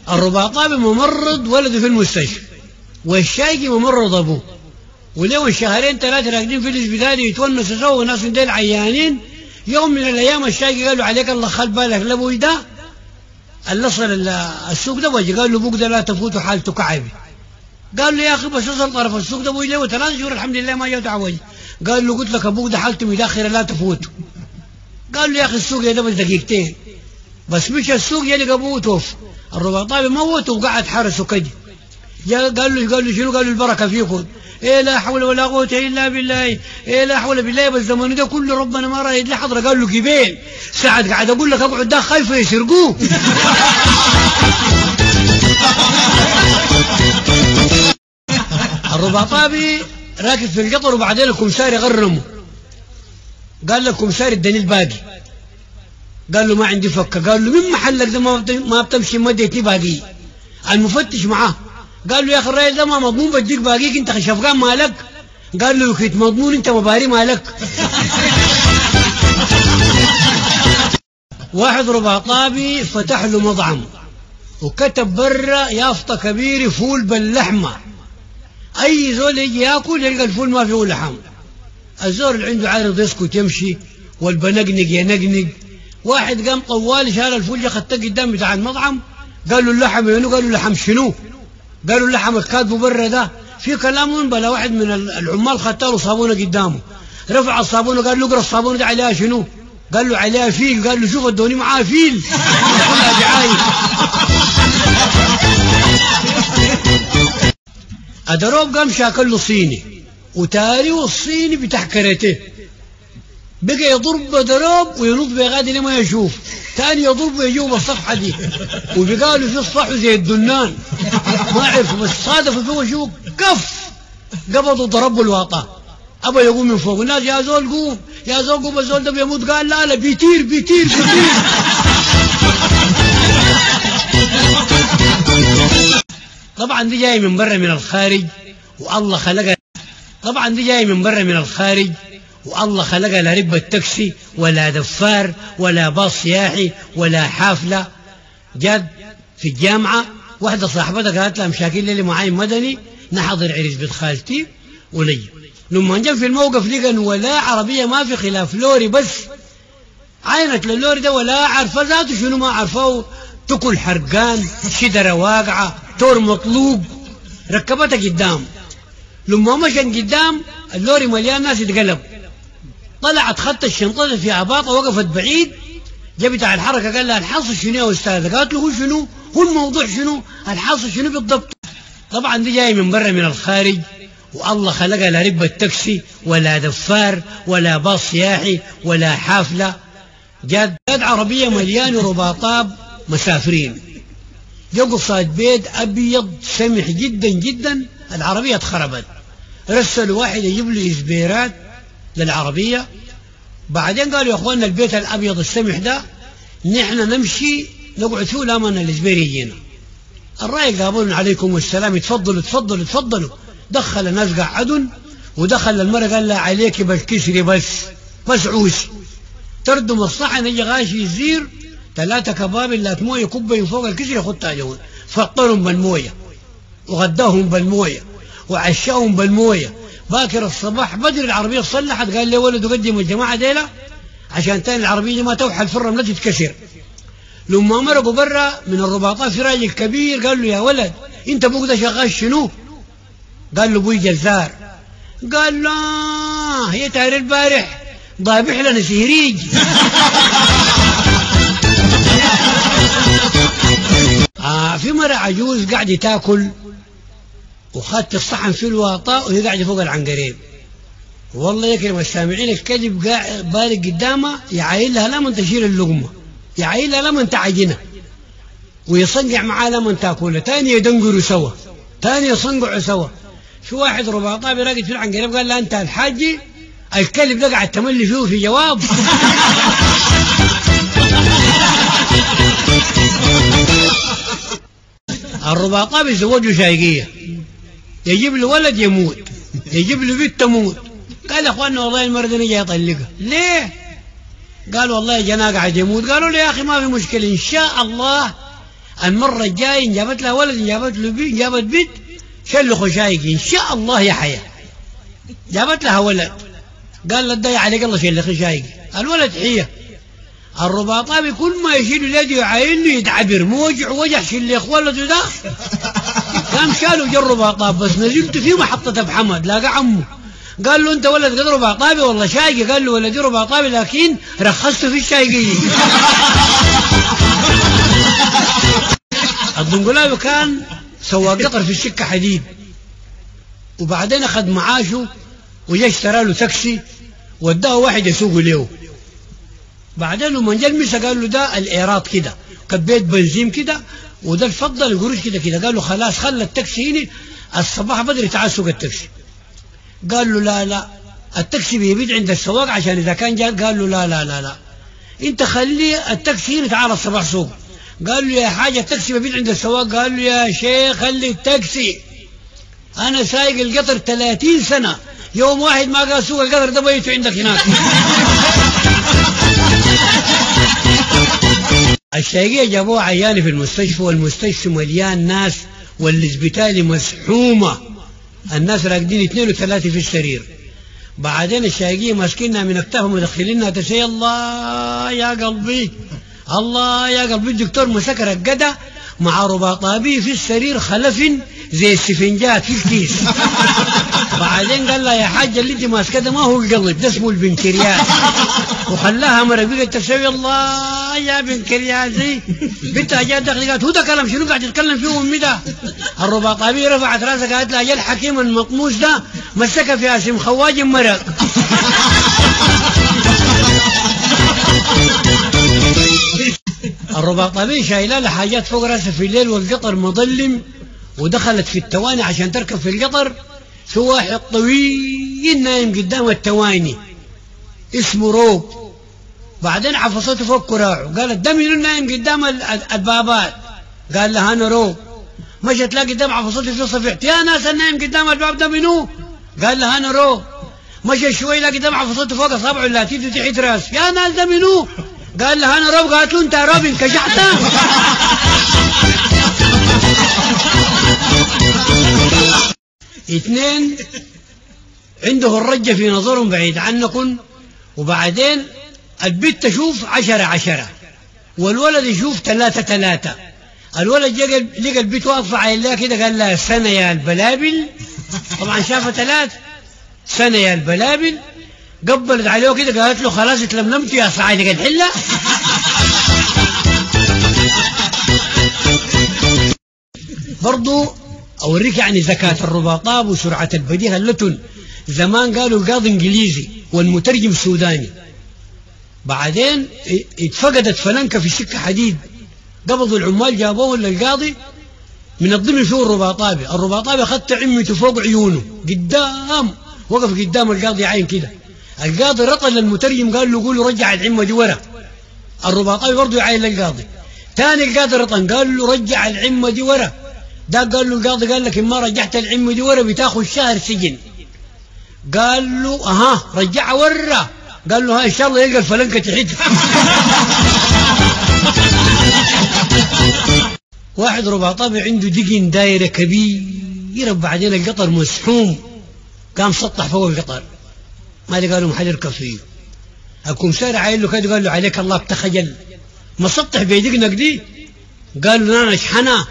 الرباطابي ممرض ولده في المستشفى، والشايقي ممرض ابوه، ولو شهرين ثلاثه راكدين في الاسبيتال يتونسوا سوا وناس ديل عيانين. يوم من الايام الشايقي قال له عليك الله خل بالك لابوي ده اللي وصل السوق ده وجه، قال له ابوك ده لا تفوت حالته كعبي. قال له يا اخي بس وصل طرف السوق ده ابوي له 3 شهور الحمد لله ما جاء تعوج. قال له قلت لك ابوك ده حالته متاخره لا تفوته. قال له يا اخي السوق يا ده بس دقيقتين بس، مش السوق يلقى ابوه توفى. الرباطابي موته وقعد حرسه كده. قال له شنو؟ قال له البركه فيكم. ايه لا حول ولا قوه الا بالله، ايه لا حول بالله، بس زمانه ده كله ربنا ما رايد لي حضره. قال له قبيل ساعد قاعد اقول لك اقعد ده خايف يسرقوه. الرباطابي راكب في القطر وبعدين الكمساري غرمه، قال له الكمساري اداني الباقي. قال له ما عندي فكه. قال له من محلك ده ما بتمشي مديتني باقي. المفتش معاه قال له يا اخي الراجل ده ما مضمون بديك باقيك، انت شفقان مالك؟ قال له كنت مضمون انت مباري مالك. واحد رباطابي فتح له مطعم وكتب برا يافطه كبيره فول باللحمه، اي زول يجي ياكل يلقى الفول ما فيه لحم. الزول اللي عنده عارض يسكت يمشي والبنقنق ينقنق. واحد قام طوال شال الفول اخذته قدام بتاع المطعم، قال له اللحم وينو؟ قال له اللحم شنو؟ قالوا اللحم الكاتبه برا ده في كلام بلا. واحد من العمال خدت له صابونه قدامه، رفع الصابونه قال له اقرا الصابونه دي عليها شنو؟ قال له عليها فيل. قال له شوف ادوني معاه فيل. كلها دعايه. ادروب قام شاكل له صيني وتاري والصيني بتاع كاراتيه، بقى يضرب ضرب وينط بغادي لما يشوف، تاني يضرب ويجوب الصفحة دي، وبقالوا في الصحو زي الدنان ما عرفوا، بس صادفوا فيه وشوف كف قبضوا ضربوا الواطة. أبا يقوم من فوق الناس يا زول قوم يا زول قوم، الزول ده بيموت. قال لا بيطير بيطير بيطير. طبعا دي جاي من برا من الخارج والله خلقها. طبعا دي جاي من برا من الخارج والله خلقها لا ربة تاكسي ولا دفار ولا باص سياحي ولا حافلة. جاد في الجامعة واحدة صاحبتها قالت لها مشاكل لي معاي مدني نحضر عرس بنت خالتي ولي. لما جاء في الموقف لقى ولا عربية ما في خلاف لوري بس، عينت للوري ده ولا عارفة ذاته شنو ما عارفاه، تكل حرقان شدرة واقعة تور مطلوب. ركبتها قدام، لما مشت قدام اللوري مليان ناس يتقلب، طلعت خدت الشنطة في عباطة وقفت بعيد. جاء بتاع الحركة قال لها الحاصل شنو يا أستاذة؟ قالت له هو شنو؟ هو الموضوع شنو؟ الحاصل شنو بالضبط؟ طبعا دي جاي من برا من الخارج والله خلقها لا ربة تاكسي ولا دفار ولا باص سياحي ولا حافلة. جاد عربية مليانة رباطاب مسافرين، جا قصاد بيت أبيض سمح جدا جدا. العربية اتخربت، رسلوا واحد يجيب له إزبيرات للعربية. بعدين قالوا يا أخوانا البيت الأبيض السمح ده نحن نمشي نقعد فيه لما الإزبير يجينا. الرأي قابلنا عليكم السلام، اتفضلوا اتفضلوا اتفضلوا. دخل الناس قعدوا ودخل المرة قال لها عليك بالكسر بس عوسي تردم الصحن يجي غاشي يزير 3 كباب اللي مويه كبين فوق الكسر يخطها جوا، فطرهم بالمويه وغداهم بالمويه وعشاهم بالمويه. باكر الصباح بدري العربيه صلحت، قال لي ولده قدم الجماعه ديلا عشان تاني العربيه دي ما توحل الفرم لا تتكسر. لما مرقوا برا من الرباطات في راجل كبير قال له يا ولد انت ابوك ده شغال شنو؟ قال له ابوي جزار. قال لا هي تاير البارح ضابح لنا سهريج. في مرة عجوز قاعد تاكل وخدت الصحن في الواطة وهي قاعدة فوق العنقريب، والله يكرم السامعين الكذب قاعد بالك قدامها يعاين لها لمن تشيل اللقمة، يعاين لها لمن تعجنها ويصنع معها لمن تاكلها، تاني يدنقروا سوا تاني يصنقعوا سوا. في واحد رباطابي راقد في العنقريب قال له انت الحاجي الكلب ده قاعد تملي فيه في جواب. الرباطابي زوجه شايقية، يجيب له ولد يموت يجيب له بنت تموت. قال يا اخوانا والله المرة دي جاي اطلقها. ليه؟ قال والله جناه قاعد يموت. قالوا له يا اخي ما في مشكلة ان شاء الله المرة الجاية إن جابت لها ولد، إن جابت له بنت، جابت بنت شلخوا شايق إن شاء الله يا حياة. جابت لها ولد، قال له ادعي عليك الله شلخي شايق. الولد حية. الرباطابي كل ما يشيل اليد يعاينه يتعبر موجع وجع شلخ ولده ده. قام شالوا جا الرباطاب بس نزلت فيه محطة بحمد لاقى عمه. قال له انت ولد قد رباطابي والله شايقي؟ قال له ولدي رباطابي لكن رخصت في الشايقية. الدنقلاوي كان سواق قطر في السكة حديد، وبعدين أخذ معاشه وجا اشترى له تاكسي وداه واحد يسوق له. بعدين لما جا المسا قال له ده الإيراد كده، كبيت بنزين كده وده الفضل القروش كده كده. قال له خلاص خلى التاكسي هنا الصباح بدري تعال سوق التاكسي. قال له لا لا التاكسي بيبيد عند السواق عشان إذا كان جاء. قال له لا لا لا لا انت خلي التاكسي هنا تعال الصباح سوق. قال له يا حاجة التاكسي بيبيد عند السواق. قال له يا شيخ خلي التاكسي، أنا سايق القطر 30 سنة، يوم واحد ما قال سوق القطر ده بيته عندك هناك. الشايقية جابوه عياني في المستشفى، والمستشفى مليان ناس والاسبيتالي مسحومة، الناس راقدين 2 و3 في السرير. بعدين الشايقية ماسكينها من اكتافهم مدخلينها تسي. الله يا قلبي الله يا قلبي، الدكتور مسك رقدة مع رباطابي في السرير خلف زي السفنجات في الكيس. بعدين قال لها يا حاجة اللي انت ماسكه ده ما هو القلب، ده اسمه البنكرياس. وخلاها مرة بقت تسوي. الله يا بنكرياسي بنتها جات دخلت قالت هو ده كلام شنو قاعد تتكلم فيه امي ده؟ الرباطابي رفعت راسها قالت لها جا الحكيم المطموس ده مسكها في اسم خواج مرق. الرباطابي شايله لها حاجات فوق راسها في الليل والقطر مظلم، ودخلت في التواني عشان تركب في القطر. في واحد طويل نايم قدام التواني اسمه روب. بعدين عفصته فوق كراعه قالت ده منو نايم قدام البابات؟ قال لها انا روب. مشت تلاقي قدام عفصته في صفيحته، يا ناس النايم قدام الباب ده منو؟ قال لها انا روب. مشى شوي لقى قدام عفصته فوق اصابعه اللي تيجي تحت راس، يا ناس ده منو؟ قال لها انا روب. قالت له انت روب انكشحت؟ اثنين عنده الرجة في نظرهم بعيد عنكم، وبعدين البنت تشوف 10 والولد يشوف 3. الولد لقى البنت واقفة عيلها كده قال لها سنة يا البلابل. طبعا شافها 3 سنة يا البلابل. قبلت عليه كده قالت له خلاص اتلملمت يا صعيدك الحلة. برضو أوريك يعني زكاة الرباطاب وسرعة البديهة اللتن. زمان قالوا القاضي إنجليزي والمترجم سوداني. بعدين اتفقدت فلنكة في سكة حديد، قبضوا العمال جابوه للقاضي من الضمن فيه الرباطابي. الرباطابي أخذت عمته فوق عيونه قدام، وقف قدام القاضي عين كده. القاضي رطل للمترجم قال له قولوا رجع العمة دي ورا. الرباطابي برضه يعين للقاضي تاني. القاضي رطن قال له رجع العمة دي ورا. ده قال له القاضي قال لك إما رجعت العمة دي ورا بتاخذ شهر سجن. قال له أها رجعها ورا. قال له ها إن شاء الله يلقى الفلنكة تحت. واحد رباطابي عنده دقن دايرة كبيرة، بعدين القطر مسحوم قام سطح فوق القطر، ما قالوا محل يركب فيه. الكمساري عايل له كده قال له عليك الله بتخجل ما سطح بيدقنك دي. قال له انا اشحنها.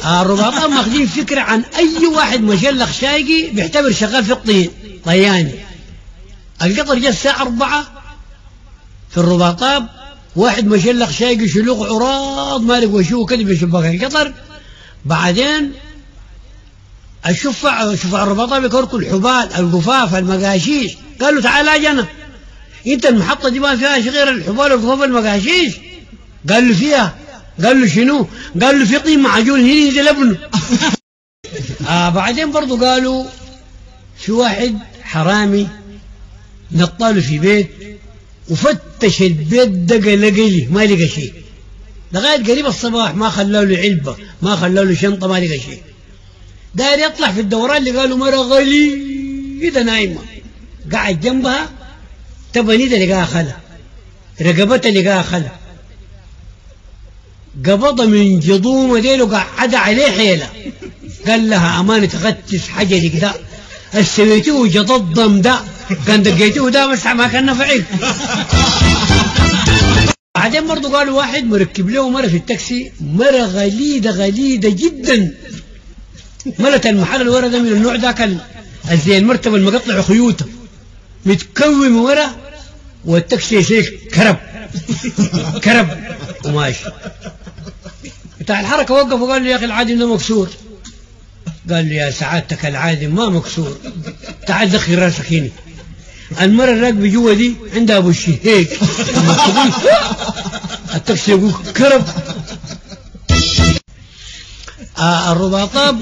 الرباطان ماخذين فكرة عن أي واحد مشلخ شايقي بيعتبر شغال في الطين طياني. القطر جاء الساعة 4 في الرباطاب، واحد مشلخ شايقي شلوغ عراض مالك وشوه كده بشباك القطر. بعدين الشفع الرباطاب يكركوا الحبال القفاف المقاشيش. قال له تعال اجنا انت المحطة دي ما فيها غير الحبال والقفاف المقاشيش؟ قال له فيها. قال له شنو؟ قال له في طين معجون هنا ينزل ابنه. بعدين برضو قالوا في واحد حرامي نطاله في بيت وفتش البيت ده لقلي ما لقى شيء لغاية قريب الصباح، ما خلوا له علبة ما خلوا له شنطة ما لقى شيء. داير يطلع في الدوران اللي قالوا مرة غليظة نايمة قاعد جنبها تبني ده لقاها خلا، رقبتها لقاها خلا، قبض من جضومه ديل وقعد عليه حيلة، قال لها أمانة تغتس حجرك ده السويتيه جضضم ده كان دقيتيه ده بس ما كان نفعك. بعدين برضو قالوا واحد مركب له مرة في التاكسي، مرة غليدة غليدة جدا، ملت المحل الورا ده من النوع ده كان زي المرتبة المقطع خيوطة متكوم ورا، والتاكسي يسيك كرب كرب وماشي. بتاع الحركة وقف وقال له يا أخي العادم ده مكسور. قال له يا سعادتك العادم ما مكسور، تعال دخل راسك هنا. المرة الراكبة جوا دي عندها أبو الشهيك التاكسي يقول كرب. الرباطاب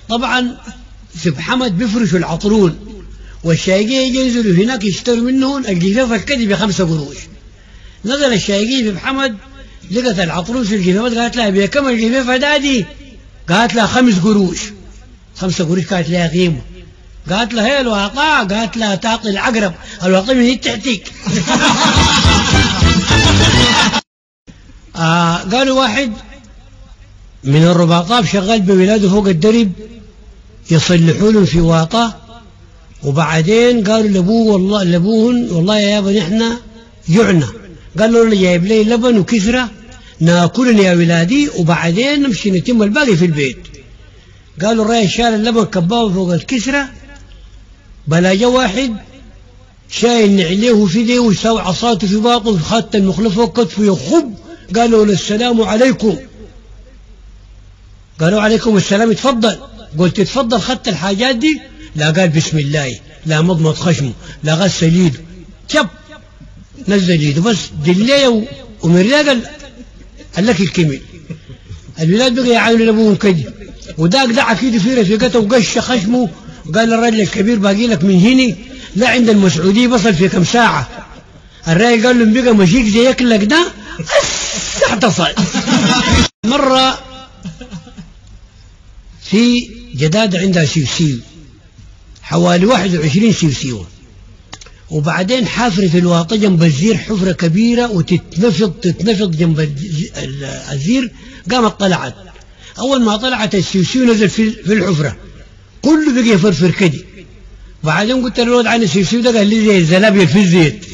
طبعا في بحمد بيفرشوا العطرون، والشايقية ينزلوا هناك يشتروا منهم الجفاف الكذب ب5 قروش. نزل الشايقية في بحمد لقت العطرون في الجفافات، قالت لها بكم الجفافة دادي؟ قالت لها 5 قروش. 5 قروش كانت لها قيمة. قالت لها هي الواقع، قالت لها تعطي العقرب الواقع من هي تحتك. قالوا واحد من الرباطاب شغال بولاده فوق الدرب يصلحوا لهم في واطة، وبعدين قالوا لابوه والله لابوهن والله يا يابا نحن جعنا، قال له انا جايب لي لبن وكسرة ناكلن يا ولادي وبعدين نمشي نتم الباقي في البيت. قالوا الراي شال اللبن كبابه فوق الكسرة، بلا جا واحد شايل نعليه في ديه وساوي عصاته في باطه خدت المخلفه وكتفه يخب. قالوا له السلام عليكم. قالوا عليكم السلام اتفضل. قلت اتفضل خدت الحاجات دي؟ لا. قال بسم الله، لا مضمض خشمه، لا غسل يده، شب نزل يده بس دليه ومريا قال لك الكمل. الولاد بقى يعاونوا لابوهم كده، وداك دعك يده في رفيقته وقش خشمه. قال الراجل الكبير باقي لك من هنا لا عند المسعودية بصل في كم ساعة. الراجل قال لهم بقى مشيك زيك لك ده احتصل. مرة في جداد عندها سيوسيو حوالي 21 سيوسيوة، وبعدين حافرة الواطة جنب الزير حفرة كبيرة وتتنفض جنب الزير. قامت طلعت، أول ما طلعت السيوسيو نزل في الحفرة كله بقي يفرفر كده. بعدين قلت له الواد عن السيوسيو ده، قال لي زي الزلابية في الزيت.